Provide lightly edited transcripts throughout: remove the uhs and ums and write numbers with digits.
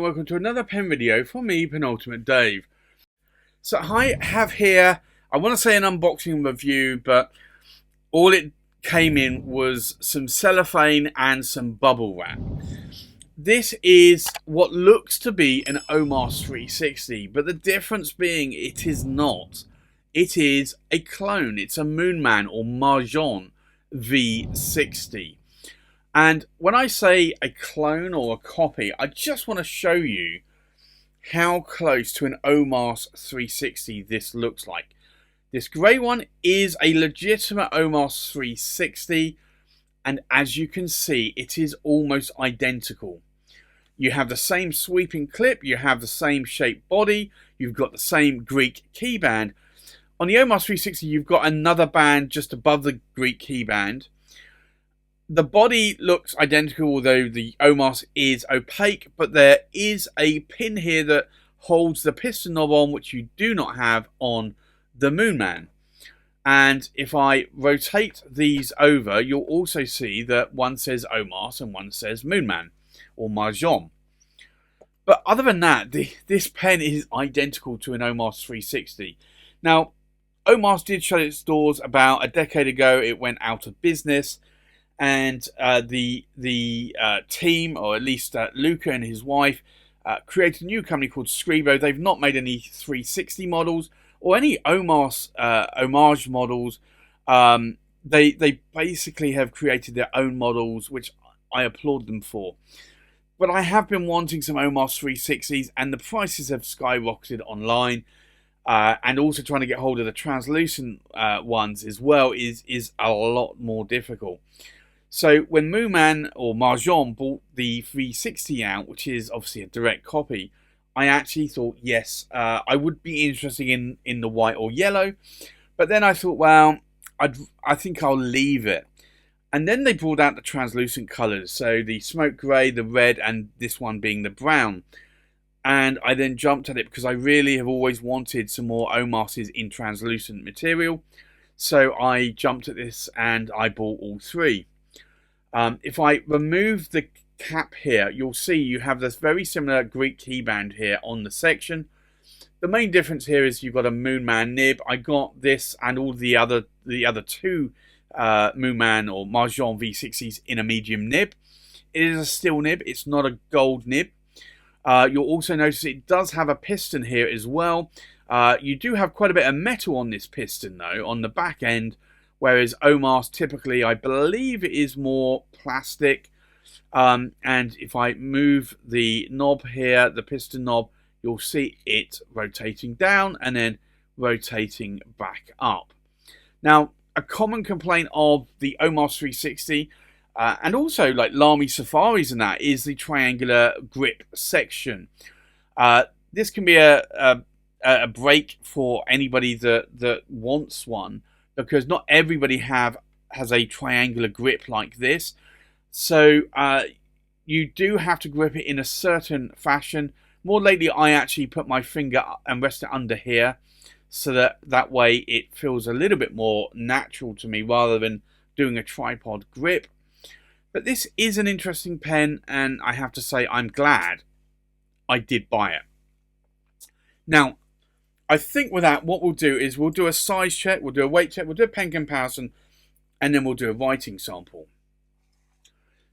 welcome to another pen video from me, Penultimate Dave. So I have here, I want to say an unboxing review, but all it came in was some cellophane and some bubble wrap. This is what looks to be an Majohn 360, but the difference being it is not. It is a clone. It's a Moonman or Majohn V60. And when I say a clone or a copy, I just want to show you how close to an Majohn 360 this looks like. This grey one is a legitimate Majohn 360, and as you can see, it is almost identical. You have the same sweeping clip, you have the same shaped body, you've got the same Greek keyband. On the Majohn 360, you've got another band just above the Greek keyband. The body looks identical, although the Majohn is opaque, but there is a pin here that holds the piston knob on, which you do not have on the Moonman. And if I rotate these over, you'll also see that one says Majohn and one says Moonman or Majohn. But other than that, this pen is identical to an Majohn 360. Now, Majohn did shut its doors about a decade ago. It went out of business. And the team, or at least Luca and his wife, created a new company called Scribo. They've not made any 360 models or any homage models. They basically have created their own models, which I applaud them for. But I have been wanting some Majohn 360s, and the prices have skyrocketed online. And also trying to get hold of the translucent ones as well is a lot more difficult. So when Moonman or Majohn bought the 360 out, which is obviously a direct copy, I actually thought, yes, I would be interested in the white or yellow. But then I thought, well, I think I'll leave it. And then they brought out the translucent colours. So the smoke grey, the red, and this one being the brown. And I then jumped at it because I really have always wanted some more Majohns in translucent material. So I jumped at this and I bought all three. If I remove the cap here, you'll see you have this very similar Greek keyband here on the section. The main difference here is you've got a Moonman nib. I got this and all the other two Moonman or Majohn V60s in a medium nib. It is a steel nib. It's not a gold nib. You'll also notice it does have a piston here as well. You do have quite a bit of metal on this piston though, on the back end. Whereas Majohn typically, I believe it is more plastic. And if I move the knob here, the piston knob, you'll see it rotating down and then rotating back up. Now, a common complaint of the Majohn 360 and also like Lamy Safaris and that is the triangular grip section. This can be a break for anybody that wants one, because not everybody has a triangular grip like this. So you do have to grip it in a certain fashion. More lately, I actually put my finger and rest it under here, so that way it feels a little bit more natural to me rather than doing a tripod grip. But this is an interesting pen, and I have to say I'm glad I did buy it. Now, I think with that, what we'll do is we'll do a size check, we'll do a weight check, we'll do a pen comparison, and then we'll do a writing sample.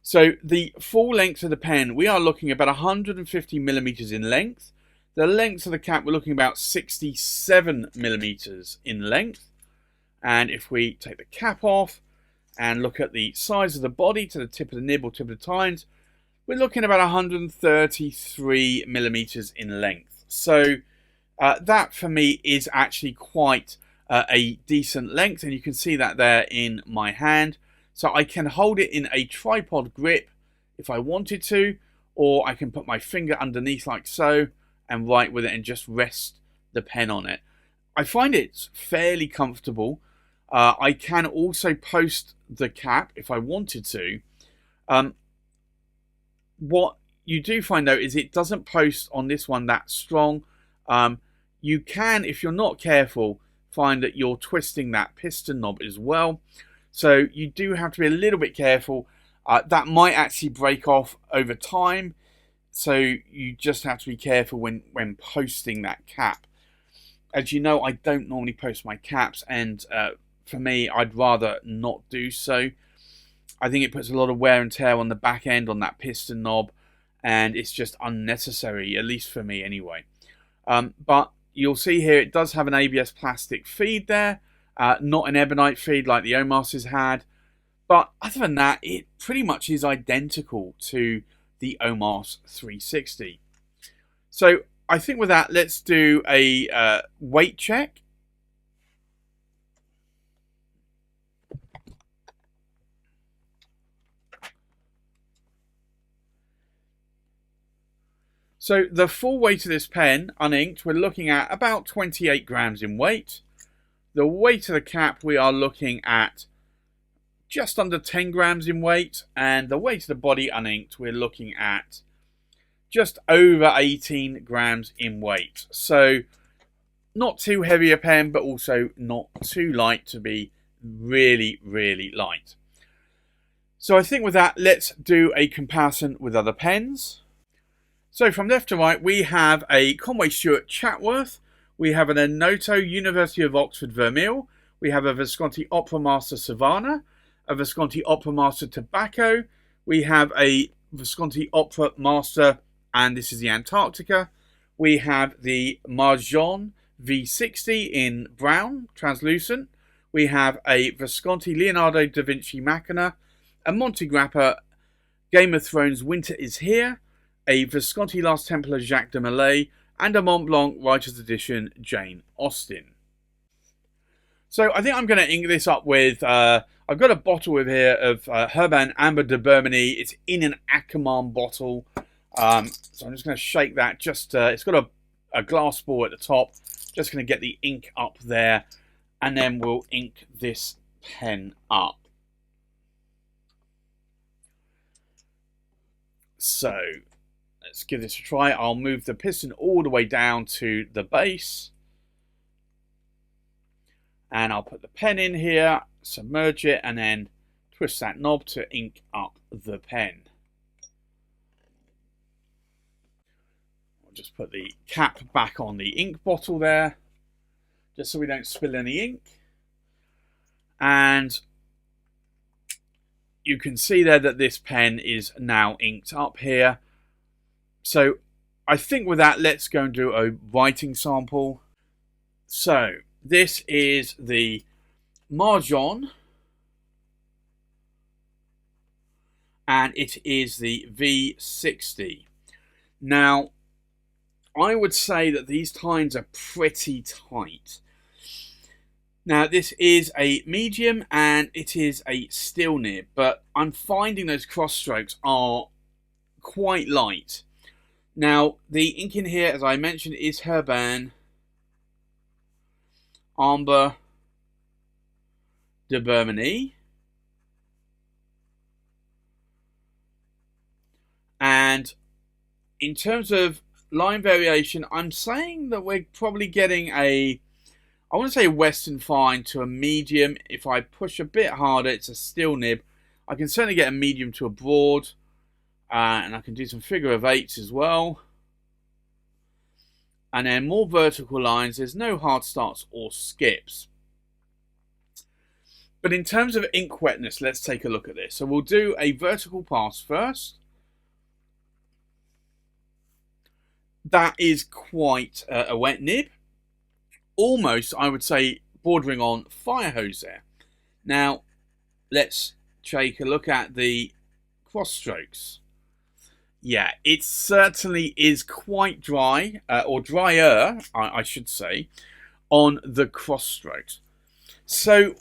So the full length of the pen, we are looking about 150 millimeters in length. The length of the cap, we're looking about 67 millimeters in length. And if we take the cap off and look at the size of the body to the tip of the nib or tip of the tines, we're looking about 133 millimeters in length. So that for me is actually quite a decent length, and you can see that there in my hand. So I can hold it in a tripod grip if I wanted to, or I can put my finger underneath like so and write with it and just rest the pen on it. I find it's fairly comfortable. I can also post the cap if I wanted to. What you do find though is it doesn't post on this one that strong. You can, if you're not careful, find that you're twisting that piston knob as well. So you do have to be a little bit careful. That might actually break off over time. So you just have to be careful when posting that cap. As you know, I don't normally post my caps, and for me, I'd rather not do so. I think it puts a lot of wear and tear on the back end on that piston knob, and it's just unnecessary, at least for me anyway. But you'll see here it does have an ABS plastic feed there, not an ebonite feed like the Omar's had. But other than that, it pretty much is identical to the Omar's 360. So I think with that, let's do a weight check. So the full weight of this pen, uninked, we're looking at about 28 grams in weight. The weight of the cap, we are looking at just under 10 grams in weight. And the weight of the body, uninked, we're looking at just over 18 grams in weight. So not too heavy a pen, but also not too light to be really, really light. So I think with that, let's do a comparison with other pens. So from left to right, we have a Conway Stewart Chatworth, we have an Enoto University of Oxford Vermeil, we have a Visconti Opera Master Savannah, a Visconti Opera Master Tobacco, we have a Visconti Opera Master, and this is the Antarctica, we have the Majohn V60 in brown, translucent, we have a Visconti Leonardo da Vinci Macchina, a Monte Grappa Game of Thrones Winter is Here, a Visconti Last Templar Jacques de Molay, and a Mont Blanc Writer's Edition Jane Austen. So I think I'm going to ink this up with, I've got a bottle with here of Herbin Amber de Burmany. It's in an Ackermann bottle. So I'm just going to shake that. It's got a glass ball at the top. Just going to get the ink up there. And then we'll ink this pen up. So let's give this a try. I'll move the piston all the way down to the base. And I'll put the pen in here, submerge it, and then twist that knob to ink up the pen. I'll just put the cap back on the ink bottle there, just so we don't spill any ink. And you can see there that this pen is now inked up here. So I think with that, let's go and do a writing sample. So this is the Majohn, and it is the V60. Now, I would say that these tines are pretty tight. Now, this is a medium and it is a steel nib, but I'm finding those cross strokes are quite light. Now, the ink in here, as I mentioned, is Herbin Amber de Burmany. And in terms of line variation, I'm saying that we're probably getting I want to say a Western fine to a medium. If I push a bit harder, it's a steel nib. I can certainly get a medium to a broad. And I can do some figure of eights as well. And then more vertical lines. There's no hard starts or skips. But in terms of ink wetness, let's take a look at this. So we'll do a vertical pass first. That is quite a wet nib. Almost, I would say, bordering on fire hose there. Now, let's take a look at the cross strokes. Yeah, it certainly is quite dry, or drier, I should say, on the cross strokes. So,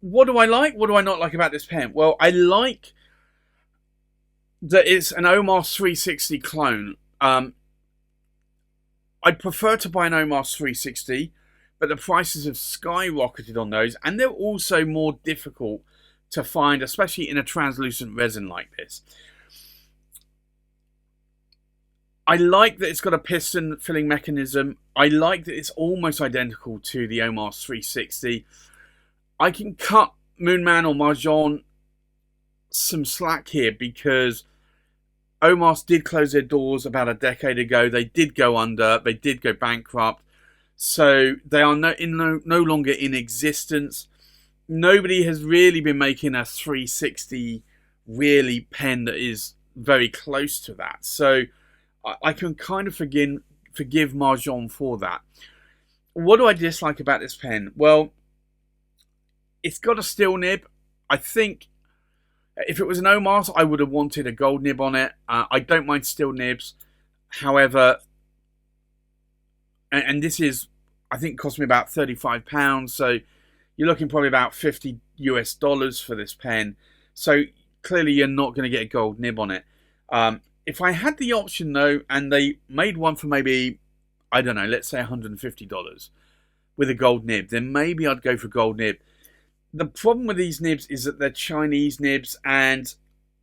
what do I like? What do I not like about this pen? Well, I like that it's an Omar's 360 clone. I'd prefer to buy an Omar's 360, but the prices have skyrocketed on those, and they're also more difficult to find, especially in a translucent resin like this. I like that it's got a piston filling mechanism. I like that it's almost identical to the Omar's 360. I can cut Moonman or Majohn some slack here because Omas did close their doors about a decade ago. They did go under. They did go bankrupt. So they are no longer in existence. Nobody has really been making a 360 really pen that is very close to that. So I can kind of forgive Majohn for that. What do I dislike about this pen? Well, it's got a steel nib. I think if it was an Omas, I would have wanted a gold nib on it. I don't mind steel nibs. However, and this is, I think, cost me about £35. So you're looking probably about $50 US for this pen. So clearly you're not going to get a gold nib on it. If I had the option though, and they made one for maybe, I don't know, let's say $150 with a gold nib, then maybe I'd go for gold nib. The problem with these nibs is that they're Chinese nibs, and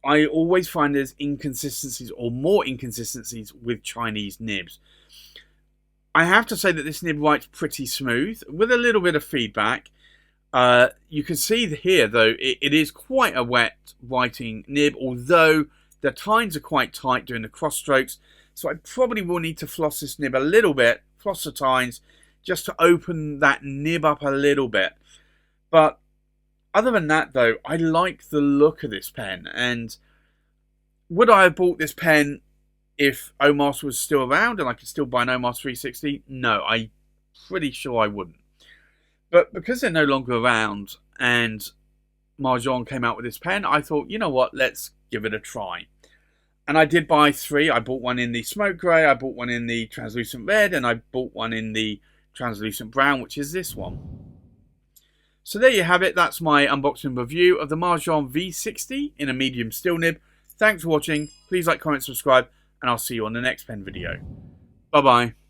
I always find there's inconsistencies or more inconsistencies with Chinese nibs. I have to say that this nib writes pretty smooth with a little bit of feedback. You can see here, though, it is quite a wet writing nib, although the tines are quite tight during the cross strokes. So I probably will need to floss this nib a little bit, floss the tines, just to open that nib up a little bit. But other than that, though, I like the look of this pen. And would I have bought this pen if Omas was still around and I could still buy an Omas 360? No, I'm pretty sure I wouldn't. But because they're no longer around and Majohn came out with this pen, I thought, you know what, let's give it a try. And I did buy three. I bought one in the smoke grey, I bought one in the translucent red, and I bought one in the translucent brown, which is this one. So there you have it. That's my unboxing review of the Majohn V60 in a medium steel nib. Thanks for watching. Please like, comment, subscribe, and I'll see you on the next pen video. Bye-bye.